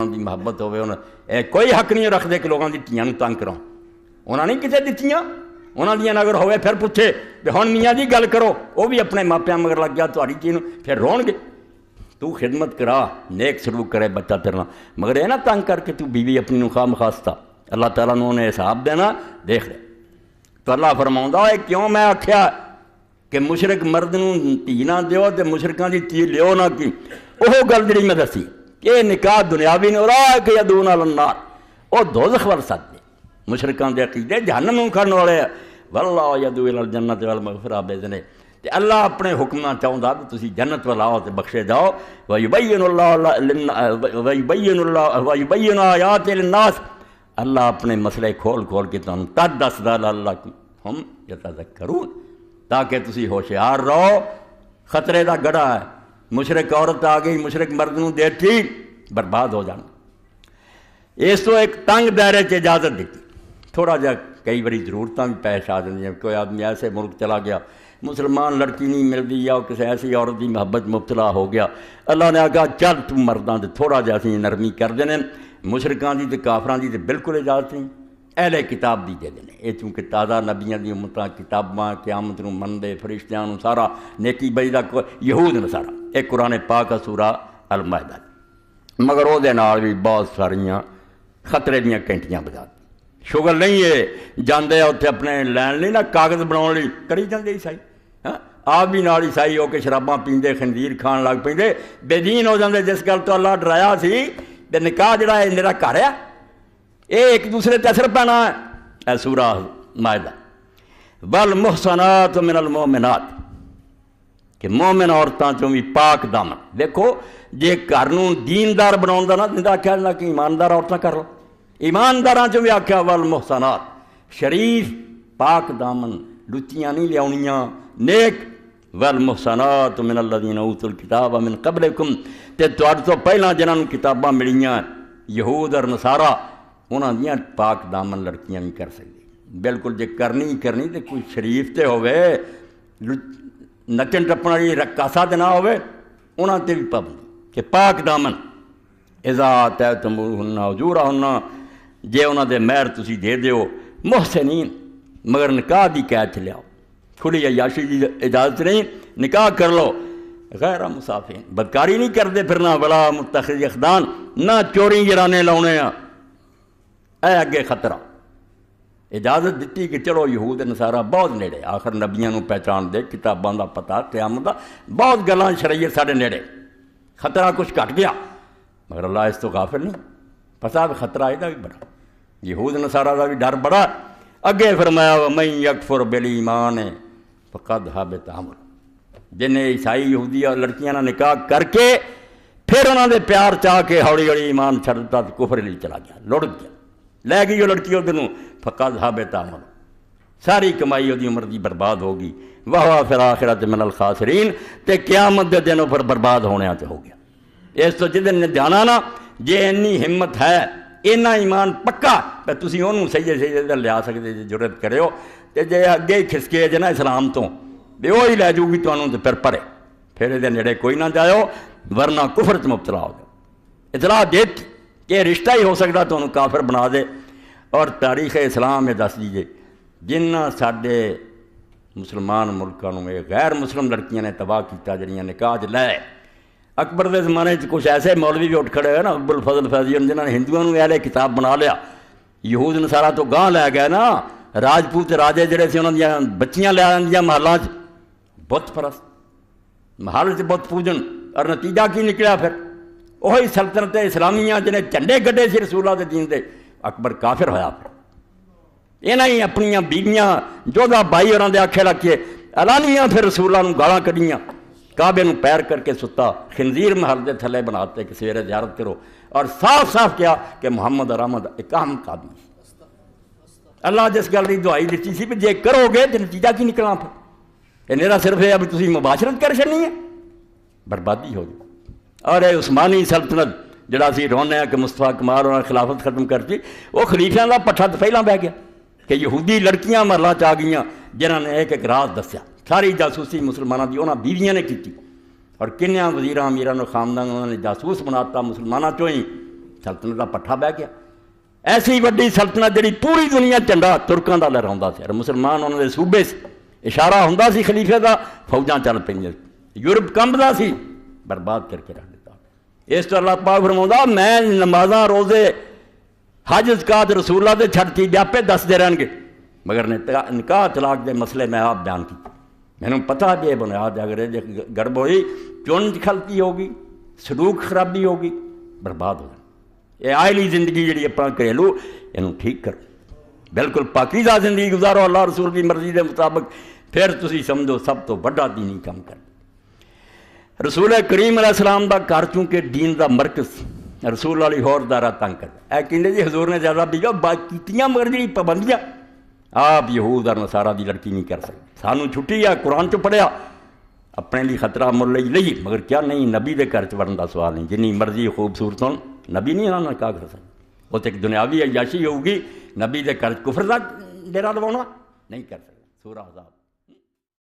دی محبت ہوئے اے کوئی حق نہیں رکھتے کہ لوگوں کی دھیاں تنگ کراؤ. انہوں نے کسے دتیاں، انہوں دیاں اگر ہوئے پھر پوچھے کہ ہن میاں جی گل کرو، وہ بھی اپنے ماپیاں مگر لگ گیا تاری چیز پھر رون گے. تو خدمت کرا، نیک سلوک کرے بچہ تیرنا، مگر یہ نہ تنگ کر کے تو بیوی اپنی نو خواہ مخواستہ اللہ تعالیٰ نے انہیں حساب دینا دیکھ لے. تو اللہ فرماؤں ہے کیوں میں آکھیا کہ مشرک مرد نو دھی نہ دیو تے مشرکاں دی چیز لیو نہ کی. وہ گل جڑی میں دسی کہ نکاح دنیاوی نے اولئک یدعون الی النار، وہ دوزخ ول سددے مشرکاں دے عقیدے جہنم نوں کھڑن والے واللہ یدعو الی الجنۃ والمغفرۃ بإذنہ. تے اللہ اپنے حکماں چاہندا کہ تسی جنت ول آؤ تے بخشے جاؤ. ویبین آیات للناس، اللہ اپنے مسئلے کھول کھول کے تانوں تد دسدا لعلکم یتذکرون، تاکہ تسی ہوشیار رہو. خطرے دا گڑھا ہے، مشرک عورت آ گئی مشرک مرد نوں دیکھی برباد ہو جانا. اس تو ایک تنگ دائرے چ اجازت دیتی. تھوڑا جا کئی باری ضرورتاں بھی پیش آ جاندیاں. کوئی آدمی ایسے ملک چلا گیا مسلمان لڑکی نہیں ملتی یا کسی ایسی عورت کی محبت مبتلا ہو گیا، اللہ نے آگا چل تم مرداں دے تھوڑا جا اسی نرمی کر دینے. مشرکاں دی تے کافراں دی تے بالکل اجازت نہیں، اہل کتاب دی دے دینے. یہ چونکہ تازہ نبیاں دی امتاں کتاباں قیامت نوں مندے فرشتیاں نوں سارا نیکی بئی دا یہود نصارا. ایک قرآن پاک ہے سورہ المائدہ، مگر وہ دے نال بھی بہت ساریاں خطرے دیاں کینٹیاں بجا. شغل نہیں ہے جاندے اتنے اپنے لین لی نہ کاغذ بناؤ لی کری جاندے عیسائی. ہاں آپ بھی نال عیسائی ہو کے شراباں پیندے خنزیر کھان لگ پیندے بے دین ہو جاندے. جس گل تو اللہ ڈرایا سی تے نکاح جڑا ہے میرا گھر ہے، یہ ایک دوسرے تے اثر پینا ہے. اے سورہ مائدہ والمحصنات من المؤمنات، کہ مومن عورتاں چوں بھی پاک دامن. دیکھو جے گھر نوں دیندار بناؤن دا نہ آکھیا نہ کہ ایماندار عورتاں کر لو، ایمانداراں چوں بھی آکھیا والمحصنات، شریف پاک دامن، لچیاں نہیں لیاونیاں، نیک. والمحصنات من الذین اوتوا الکتاب من قبلکم، تے تہاڈے تو پہلاں جنہاں نوں کتاباں ملیاں یہود اور نصارا، انہاں دیاں پاک دامن لڑکیاں نہیں کر سکدی. بالکل جے کرنی تے کوئی شریف تے ہوے، نچن ٹپن والی رقاصہ تے نہ ہوے، انہاں تے بھی پابندی کہ پاک دامن. اذا آتیتموہن اجورہن، جے انہاں دے مہر تسی دے دیو محسنین، مگر نکاح دی قید چ لیاؤ. کھلی عیاشی دی اجازت نہیں، نکاح کر لو غیر مسافین، بدکاری نہیں کرتے پھرنا، بڑا متخذ اخدان، نہ چوری گرانے لاؤنے. اے اگے خطرہ. اجازت دیتی کہ چلو یہود نصارہ بہت نیڑے، آخر نبیاں نوں پہچان دے، کتاباں دا پتہ، قیامت دا بہت گلاں شریعت ساڈے نیڑے، خطرہ کچھ گھٹ گیا. مگر اللہ اس تو غافل نہیں، پتہ بھی خطرہ یہ بھی بڑا، یہود نصارہ دا بھی ڈر بڑا. اگے فرمایا وَمَن یکفر بالایمان فقد حبط عملہ، جن عیسائی یہودی اور لڑکیاں نہ نکاح کر کے پھر انہوں نے پیار چاہ کے ہولی ہولی ایمان چھڑ دیتا تو کفر لیے چلا گیا، لڑ گیا، لے گئی وہ لڑکی ادھر فقد حبط عملہ، ساری کمائی وہ عمر دی برباد ہوگی. وَهُوَ فِي الْآخِرَةِ مِنَ الْخَاسِرِينَ، تے قیامت دے دنوں پر برباد ہونے آتے ہو گیا. اس تو جدن نے جانا نا جے انی ہمت ہے، اینا ایمان پکا پہ تسی انہوں سیدے لیا سکتے جے جرت کرے ہو، تے جے اگے ہی کھسکے جنا اسلام تو بے وہی لے جو گی تو انہوں تے پھر پڑے، پھر دے نیڑے کوئی نہ جائے ورنہ کفر چ مبتلا ہو گیا. اطلاع دیتی کہ رشتہ ہی ہو سکتا تو انہوں کافر بنا دے. اور تاریخ اسلام میں دس دیجئے جنہ ساڈے مسلمان ملکوں میں غیر مسلم لڑکیاں نے تباہ کیتا جڑیاں نکاح لے. اکبر دے زمانے کچھ ایسے مولوی بھی اٹھ کھڑے ہوئے نا ابو الفضل فیضی جنہوں نے ہندوؤں نے اہل کتاب بنا لیا، یہود نصارہ تو گاہ لے گئے نا. راجپوت راجے جڑے سے انہوں نے بچیاں لے آندیاں محلاں چ بت پرست، محل سے بت پوجن، اور نتیجہ کی نکلیا پھر وہی سلطنت اسلامیہ جنہیں جھنڈے گڈے سی رسول اللہ دے دین دے. اکبر کافر ہویا پھر انہاں ہی اپنیاں بیویاں جودا بھائی ہوراں دے آکھے لگے اعلانیاں پھر رسول اللہ نوں گالاں کڈیاں، کعبے نوں پیر کر کے ستا، خنزیر محل دے تھلے بناتے کہ سویرے زیارت کرو، اور صاف صاف کیا کہ محمد اور احمد ایک اہم قادم. اللہ جس گل کی دعائی دیتی سی بھی جے کرو گے تو نتیجہ کی نکلنا پھر یہ میرا صرف ہے ابھی تسی مباشرت کر چڑنی ہے، بربادی ہو گئی. اور یہ عثمانی سلطنت جڑا سی رونے کہ مصطفیٰ کمال اور خلافت ختم کرتی، وہ خلیفیاں دا پٹھا تو پہلاں بہ گیا کہ یہودی لڑکیاں محلہ چ آ گئیاں جنہاں نے ایک ایک راز دسیا. ساری جاسوسی مسلمانوں کی انہاں بیویاں نے کی، اور کنیاں وزیراں امیراں خاندان انہوں نے جاسوس بناتا مسلمانوں چوں ہی. سلطنت کا پٹھا بہ گیا. ایسی وڈی سلطنت جڑی پوری دنیا جھنڈا ترکاں دا لہراوندا سی اور مسلمان انہاں دے صوبے سے اشارہ ہوندا سی خلیفے دا, فوجاں چل پئیاں. یورپ کنبدا سی, برباد کر کے رکھ دیتا. اس تو اللہ پاک فرماؤندا میں نمازاں روزے حج زکات رسول اللہ دے چھڈتی بیاپے دسدے رہن گے, مگر نکاح طلاق دے مسئلے میں آپ بیان کیتے. مینوں پتہ بے بنیاد اگر یہ گڑبڑ ہوئی, چن کھلتی ہوگی, سلوک خرابی ہوگی, برباد ہو جائے. یہ آئلی زندگی جڑی اپنا گھریلو یہ ٹھیک کرو, بالکل پاکیزہ زندگی گزارو اللہ رسول کی مرضی کے مطابق, پھر تسی سمجھو سب تو بڑا دینی کام کر. رسول کریم علیہ السلام دا گھر چونکہ دین دا مرکز, رسول والی ہور دارا تنگ کر. اے کہندے جی حضور نے زیادہ بھی باقیتیاں مگر جی پابندیاں آپ یہود اور نصارہ دی لڑکی نہیں کر سکتے. سانوں چھٹی ہے, قرآن چ پڑھیا, اپنے لیے خطرہ مل لئی, مگر کیا نہیں نبی دے گھر چ ورن دا سوال نہیں. جنی مرضی خوبصورت ہون نبی نہیں انہوں نے کہا کر سکتا. وہ تو ایک دنیاوی عیاشی ہوگی, نبی دے گھر کفر دا ڈیرا لوانا نہیں کر سکتا. سورہ احزاب.